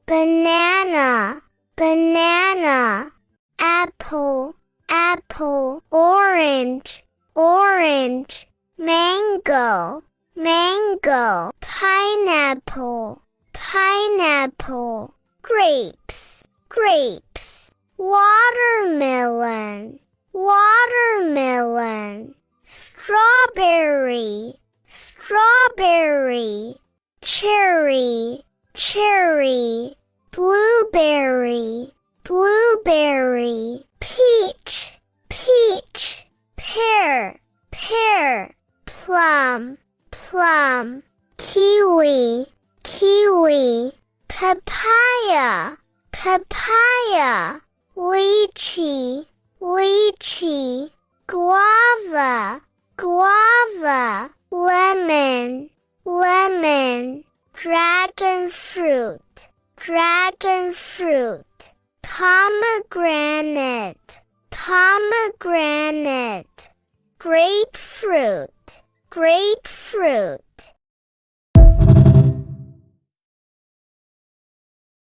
banana, banana, apple, apple, orange, orange, mango, mango, pineapple, pineapple, grapes, grapes, watermelon, watermelon, strawberry, strawberry, cherry, cherry, blueberry, blueberry, peach, peach, pear, pear, plum, plum, kiwi, kiwi, papaya, papaya, lychee, lychee, guava, guava, lemon, lemon, dragon fruit, dragon fruit, pomegranate, pomegranate, grapefruit, grapefruit.